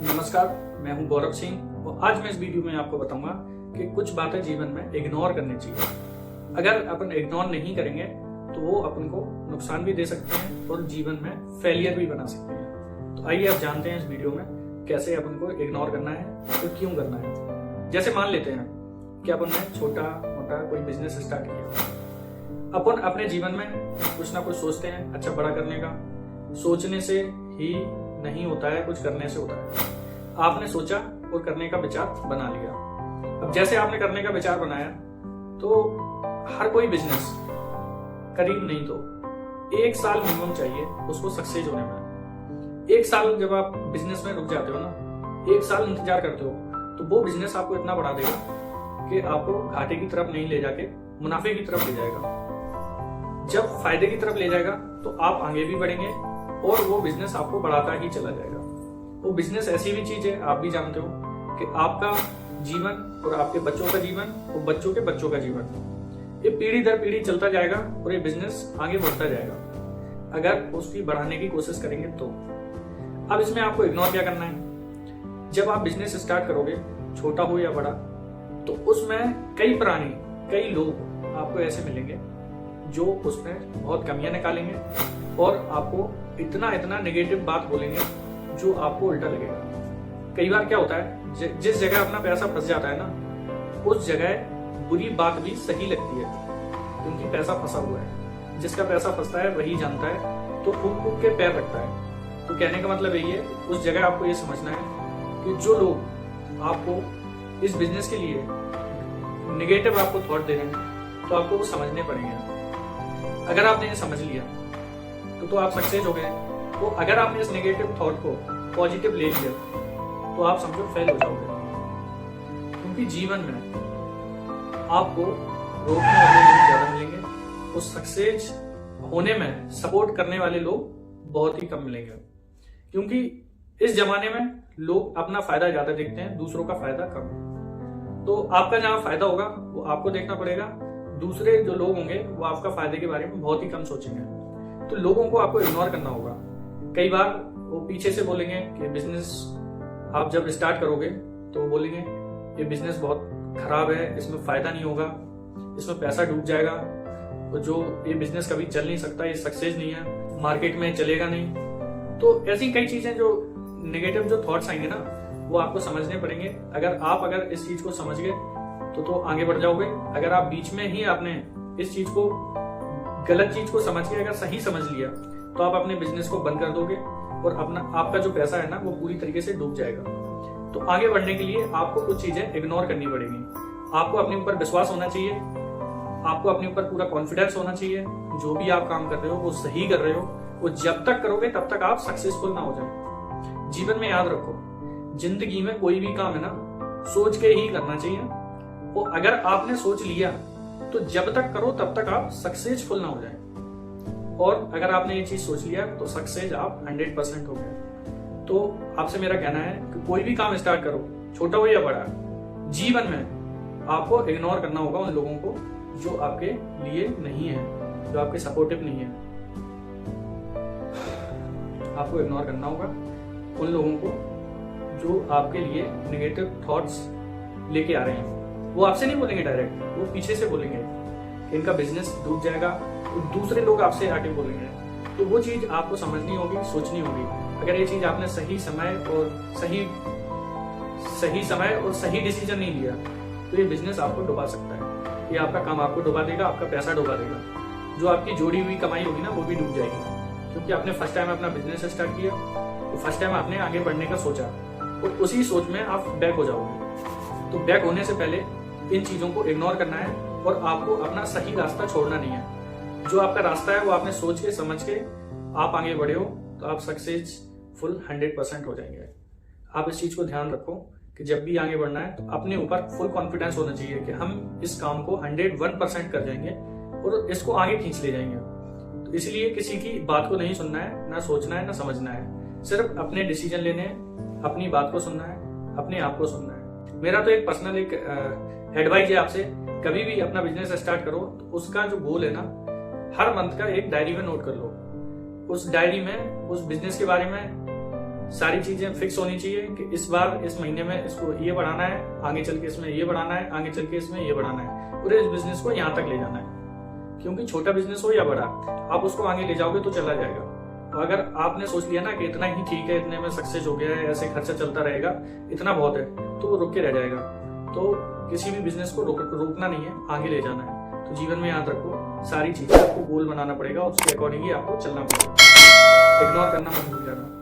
नमस्कार, मैं हूं गौरव सिंह और आज मैं इस वीडियो में आपको बताऊंगा कि कुछ बातें जीवन में इग्नोर करनी चाहिए। अगर अपन इग्नोर नहीं करेंगे तो वो अपन को नुकसान भी दे सकते हैं और जीवन में फेलियर भी बना सकते हैं। तो आइए आप जानते हैं इस वीडियो में कैसे अपन को इग्नोर करना है और क्यों करना है। जैसे मान लेते हैं कि अपन ने छोटा मोटा कोई बिजनेस स्टार्ट किया। अपन अपने जीवन में कुछ ना कुछ सोचते हैं अच्छा बड़ा करने का। सोचने से ही नहीं होता है, कुछ करने से होता है। आपने सोचा और करने का विचार बना लिया। अब जैसे आपने करने का विचार बनाया तो हर कोई बिजनेस करीब नहीं तो 1 साल मिनिमम चाहिए उसको सक्सेस होने में। 1 साल जब आप बिजनेस में रुक जाते हो ना, 1 साल इंतजार करते हो तो वो बिजनेस आपको इतना बढ़ा देगा कि आपको घाटे की तरफ नहीं ले जाके मुनाफे की तरफ ले जाएगा। जब फायदे की तरफ ले जाएगा तो आप आगे भी बढ़ेंगे और वो बिजनेस आपको बढ़ाता ही चला जाएगा। वो बिजनेस ऐसी भी चीज है, आप भी जानते हो कि आपका जीवन और आपके बच्चों का जीवन और बच्चों के बच्चों का जीवन, ये पीढ़ी दर पीढ़ी चलता जाएगा और ये बिजनेस आगे बढ़ता जाएगा अगर उसकी बढ़ाने की कोशिश करेंगे तो। अब इसमें आपको इग्नोर क्या करना है। जब आप बिजनेस स्टार्ट करोगे, छोटा हो या बड़ा, तो उसमें कई लोग आपको ऐसे मिलेंगे जो उसमें बहुत कमियां निकालेंगे और आपको इतना नेगेटिव बात बोलेंगे जो आपको उल्टा लगेगा। कई बार क्या होता है, जिस जगह अपना पैसा फंस जाता है ना, उस जगह बुरी बात भी सही लगती है क्योंकि पैसा फंसा हुआ है। जिसका पैसा फंसता है वही जानता है, तो फूक के पैर रखता है। तो कहने का मतलब यही है, उस जगह आपको ये समझना है कि जो लोग आपको इस बिजनेस के लिए नेगेटिव आपको थॉट दे रहे हैं तो आपको वो समझने पड़ेंगे। अगर आपने ये समझ लिया तो आप सक्सेस हो गए। तो अगर आपने इस नेगेटिव थॉट को पॉजिटिव ले लिया तो आप समझो फेल हो जाओगे। क्योंकि जीवन में आपको रोकने वाले लोग ज्यादा मिलेंगे, उस सक्सेस होने में सपोर्ट करने वाले लोग बहुत ही कम मिलेंगे। क्योंकि इस जमाने में लोग अपना फायदा ज्यादा देखते हैं, दूसरों का फायदा कम। तो आपका जहां फायदा होगा वो आपको देखना पड़ेगा। दूसरे जो लोग होंगे वो आपका फायदे के बारे में बहुत ही कम सोचेंगे। तो लोगों को आपको इग्नोर करना होगा। कई बार वो पीछे से बोलेंगे कि बिजनेस आप जब स्टार्ट करोगे तो बोलेंगे ये बिजनेस बहुत खराब है, इसमें फायदा नहीं होगा, इसमें पैसा डूब जाएगा, और जो ये बिजनेस कभी चल नहीं सकता, ये सक्सेस नहीं है, मार्केट में चलेगा नहीं। तो ऐसी कई चीजें जो नेगेटिव जो थॉट्स आएंगे ना, वो आपको समझने पड़ेंगे। अगर इस चीज को समझ गए तो आगे बढ़ जाओगे। अगर आप बीच में ही आपने इस चीज को, गलत चीज को समझ के अगर सही समझ लिया तो आप अपने बिजनेस को बंद कर दोगे और आपका जो पैसा है ना वो पूरी तरीके से डूब जाएगा। तो आगे बढ़ने के लिए आपको कुछ चीजें इग्नोर करनी पड़ेंगी। आपको अपने ऊपर विश्वास होना चाहिए, आपको अपने ऊपर पूरा कॉन्फिडेंस होना चाहिए। जो भी आप काम कर रहे हो वो सही कर रहे हो, वो जब तक करोगे तब तक आप सक्सेसफुल ना हो जाए। जीवन में याद रखो, जिंदगी में कोई भी काम है ना सोच के ही करना चाहिए। और अगर आपने सोच लिया तो जब तक करो तब तक आप सक्सेसफुल ना हो जाए। और अगर आपने ये चीज सोच लिया तो सक्सेस आप 100% हो गए। तो आपसे मेरा कहना है कि कोई भी काम स्टार्ट करो, छोटा हो या बड़ा, जीवन में आपको इग्नोर करना होगा उन लोगों को जो आपके लिए नहीं है, जो आपके सपोर्टिव नहीं है। आपको इग्नोर करना होगा उन लोगों को जो आपके लिए नेगेटिव थॉट्स लेके आ रहे हैं। वो आपसे नहीं बोलेंगे डायरेक्ट, वो पीछे से बोलेंगे कि इनका बिजनेस डूब जाएगा, तो दूसरे लोग आपसे आके बोलेंगे। तो वो चीज आपको समझनी होगी, सोचनी होगी। अगर ये चीज आपने सही समय और सही डिसीजन नहीं लिया तो ये बिजनेस आपको डुबा सकता है। ये आपका काम आपको डुबा देगा, आपका पैसा डुबा देगा। जो आपकी जोड़ी हुई कमाई होगी ना वो भी डूब जाएगी। क्योंकि आपने फर्स्ट टाइम अपना बिजनेस स्टार्ट किया तो फर्स्ट टाइम आपने आगे बढ़ने का सोचा और उसी सोच में आप बैक हो जाओगे। तो बैक होने से पहले इन चीजों को इग्नोर करना है और आपको अपना सही रास्ता छोड़ना नहीं है। जो आपका रास्ता है वो आपने सोच के समझ के आप आगे बढ़े हो तो आप सक्सेसफुल 100% हो जाएंगे। आप इस चीज को ध्यान रखो कि जब भी आगे बढ़ना है तो अपने ऊपर फुल कॉन्फिडेंस होना चाहिए कि हम इस काम को 101% कर जाएंगे और इसको आगे खींच ले जाएंगे। तो इसलिए किसी की बात को नहीं सुनना है, ना सोचना है, ना समझना है। सिर्फ अपने डिसीजन लेने हैं, अपनी बात को सुनना है, अपने आप को सुनना है। मेरा तो एक पर्सनल एडवाइस है आपसे, कभी भी अपना बिजनेस स्टार्ट करो तो उसका जो गोल है ना, हर मंथ का एक डायरी में नोट कर लो। उस डायरी में उस बिजनेस के बारे में सारी चीजें फिक्स होनी चाहिए कि इस बार इस महीने में इसको ये बढ़ाना है, आगे चल के इसमें ये बढ़ाना है, आगे चल के इसमें ये बढ़ाना है, पूरे इस बिजनेस को यहाँ तक ले जाना है। क्योंकि छोटा बिजनेस हो या बड़ा, आप उसको आगे ले जाओगे तो चला जाएगा। तो अगर आपने सोच लिया ना कि इतना ही ठीक है, इतने में सक्सेस हो गया है, ऐसे खर्चा चलता रहेगा, इतना बहुत है, तो वो रुक के रह जाएगा। तो किसी भी बिजनेस को रोकना नहीं है, आगे ले जाना है। तो जीवन में याद रखो, सारी चीजें आपको गोल बनाना पड़ेगा और उसके अकॉर्डिंग ही आपको चलना पड़ेगा। इग्नोर करना मत भूल जाना।